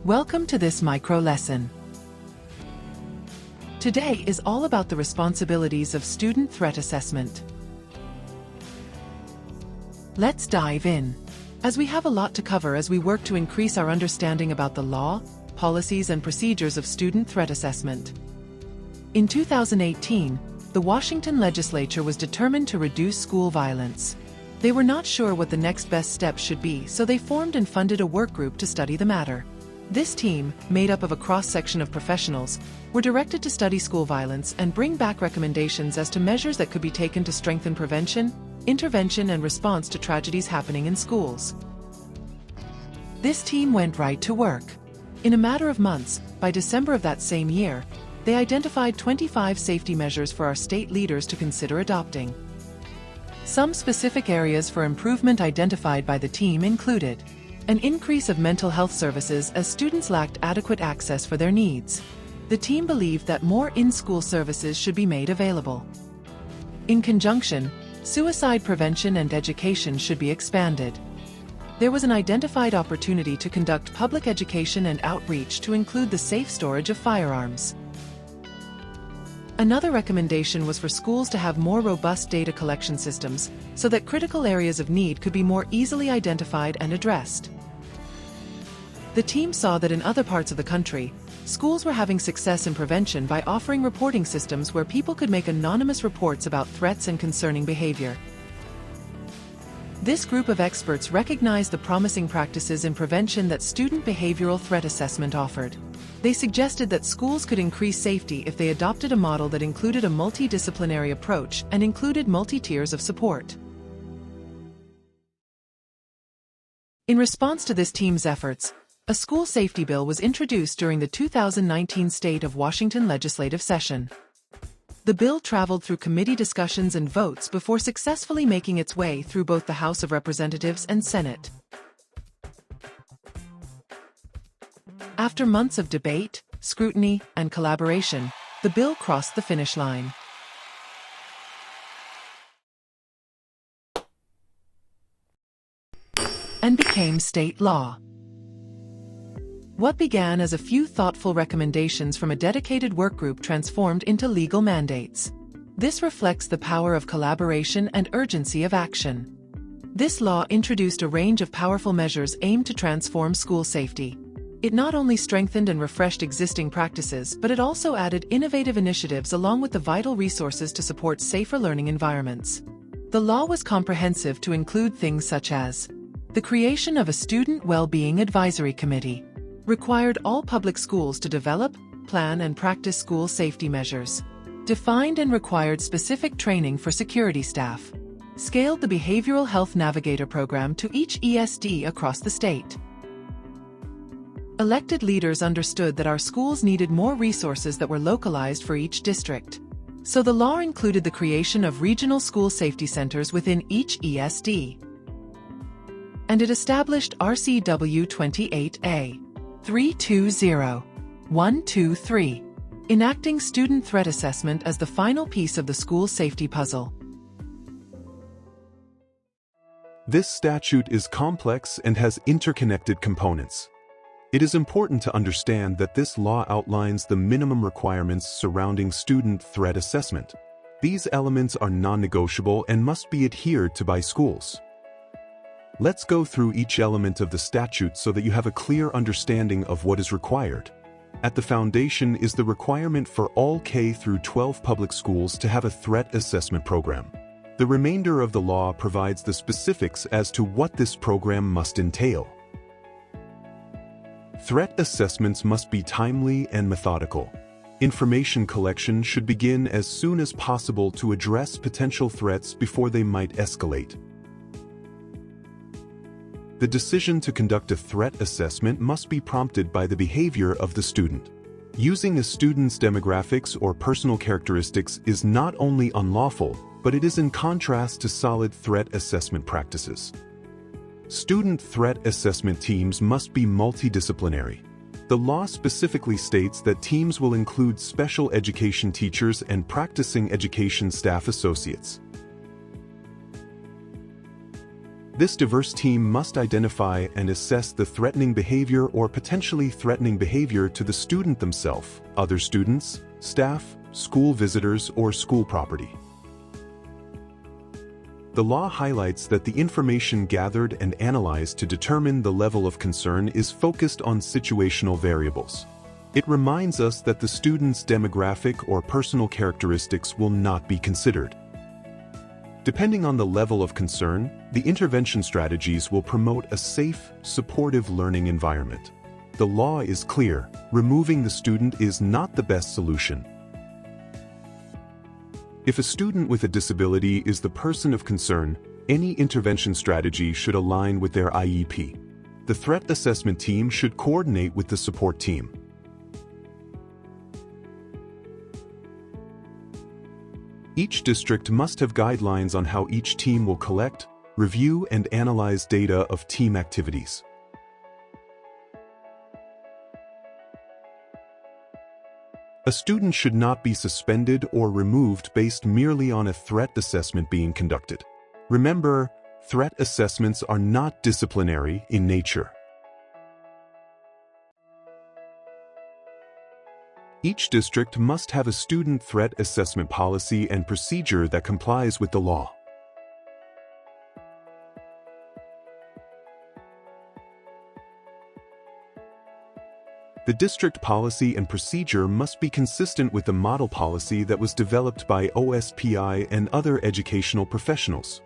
Welcome to this micro lesson. Today is all about the responsibilities of student threat assessment. Let's dive in, as we have a lot to cover as we work to increase our understanding about the law, policies and procedures of student threat assessment. In 2018, the Washington legislature was determined to reduce school violence. They were not sure what the next best step should be, so they formed and funded a work group to study the matter. This team, made up of a cross-section of professionals, were directed to study school violence and bring back recommendations as to measures that could be taken to strengthen prevention, intervention and response to tragedies happening in schools. This team went right to work. In a matter of months, by December of that same year, they identified 25 safety measures for our state leaders to consider adopting. Some specific areas for improvement identified by the team included an increase of mental health services as students lacked adequate access for their needs. The team believed that more in-school services should be made available. In conjunction, suicide prevention and education should be expanded. There was an identified opportunity to conduct public education and outreach to include the safe storage of firearms. Another recommendation was for schools to have more robust data collection systems so that critical areas of need could be more easily identified and addressed. The team saw that in other parts of the country, schools were having success in prevention by offering reporting systems where people could make anonymous reports about threats and concerning behavior. This group of experts recognized the promising practices in prevention that student behavioral threat assessment offered. They suggested that schools could increase safety if they adopted a model that included a multidisciplinary approach and included multi-tiers of support. In response to this team's efforts, a school safety bill was introduced during the 2019 State of Washington legislative session. The bill traveled through committee discussions and votes before successfully making its way through both the House of Representatives and Senate. After months of debate, scrutiny, and collaboration, the bill crossed the finish line. And became state law. What began as a few thoughtful recommendations from a dedicated workgroup transformed into legal mandates. This reflects the power of collaboration and urgency of action. This law introduced a range of powerful measures aimed to transform school safety. It not only strengthened and refreshed existing practices, but it also added innovative initiatives along with the vital resources to support safer learning environments. The law was comprehensive to include things such as the creation of a Student Well-Being Advisory Committee, required all public schools to develop, plan and practice school safety measures, defined and required specific training for security staff, scaled the Behavioral Health Navigator program to each ESD across the state. Elected leaders understood that our schools needed more resources that were localized for each district. So the law included the creation of regional school safety centers within each ESD. And it established RCW 28A 320123, enacting student threat assessment as the final piece of the school safety puzzle. This statute is complex and has interconnected components. It is important to understand that this law outlines the minimum requirements surrounding student threat assessment. These elements are non-negotiable and must be adhered to by schools. Let's go through each element of the statute so that you have a clear understanding of what is required. At the foundation is the requirement for all K through 12 public schools to have a threat assessment program. The remainder of the law provides the specifics as to what this program must entail. Threat assessments must be timely and methodical. Information collection should begin as soon as possible to address potential threats before they might escalate. The decision to conduct a threat assessment must be prompted by the behavior of the student. Using a student's demographics or personal characteristics is not only unlawful, but it is in contrast to solid threat assessment practices. Student threat assessment teams must be multidisciplinary. The law specifically states that teams will include special education teachers and practicing education staff associates. This diverse team must identify and assess the threatening behavior or potentially threatening behavior to the student themselves, other students, staff, school visitors, or school property. The law highlights that the information gathered and analyzed to determine the level of concern is focused on situational variables. It reminds us that the student's demographic or personal characteristics will not be considered. Depending on the level of concern, the intervention strategies will promote a safe, supportive learning environment. The law is clear: removing the student is not the best solution. If a student with a disability is the person of concern, any intervention strategy should align with their IEP. The threat assessment team should coordinate with the support team. Each district must have guidelines on how each team will collect, review, and analyze data of team activities. A student should not be suspended or removed based merely on a threat assessment being conducted. Remember, threat assessments are not disciplinary in nature. Each district must have a student threat assessment policy and procedure that complies with the law. The district policy and procedure must be consistent with the model policy that was developed by OSPI and other educational professionals.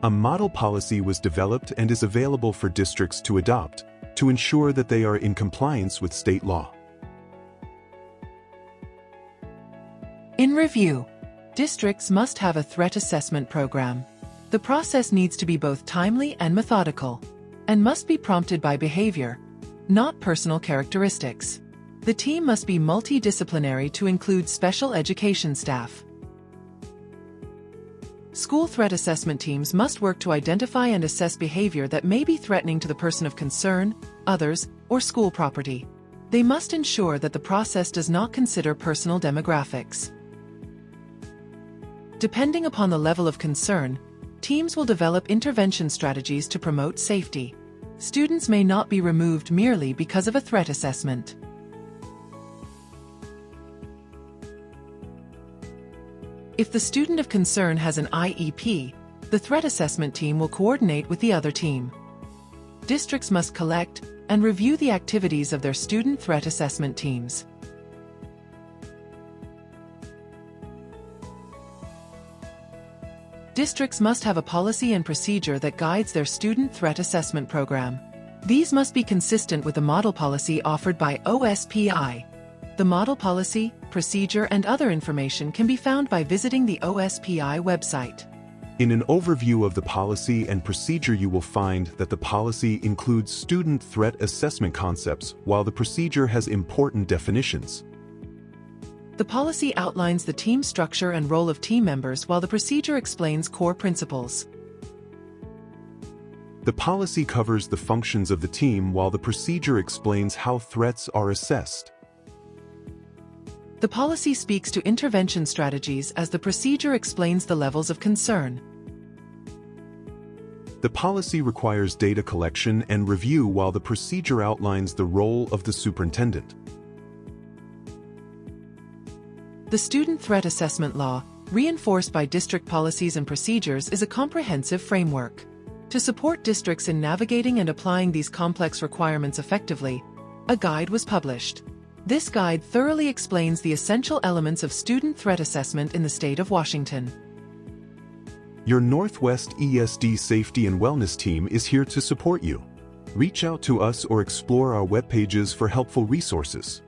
A model policy was developed and is available for districts to adopt, to ensure that they are in compliance with state law. In review, districts must have a threat assessment program. The process needs to be both timely and methodical, and must be prompted by behavior, not personal characteristics. The team must be multidisciplinary to include special education staff. School threat assessment teams must work to identify and assess behavior that may be threatening to the person of concern, others, or school property. They must ensure that the process does not consider personal demographics. Depending upon the level of concern, teams will develop intervention strategies to promote safety. Students may not be removed merely because of a threat assessment. If the student of concern has an IEP, the threat assessment team will coordinate with the other team. Districts must collect and review the activities of their student threat assessment teams. Districts must have a policy and procedure that guides their student threat assessment program. These must be consistent with the model policy offered by OSPI. The model policy, procedure, and other information can be found by visiting the OSPI website. In an overview of the policy and procedure, you will find that the policy includes student threat assessment concepts, while the procedure has important definitions. The policy outlines the team structure and role of team members, while the procedure explains core principles. The policy covers the functions of the team, while the procedure explains how threats are assessed. The policy speaks to intervention strategies as the procedure explains the levels of concern. The policy requires data collection and review, while the procedure outlines the role of the superintendent. The Student Threat Assessment Law, reinforced by district policies and procedures, is a comprehensive framework. To support districts in navigating and applying these complex requirements effectively, a guide was published. This guide thoroughly explains the essential elements of student threat assessment in the state of Washington. Your NWESD Safety and Wellness team is here to support you. Reach out to us or explore our web pages for helpful resources.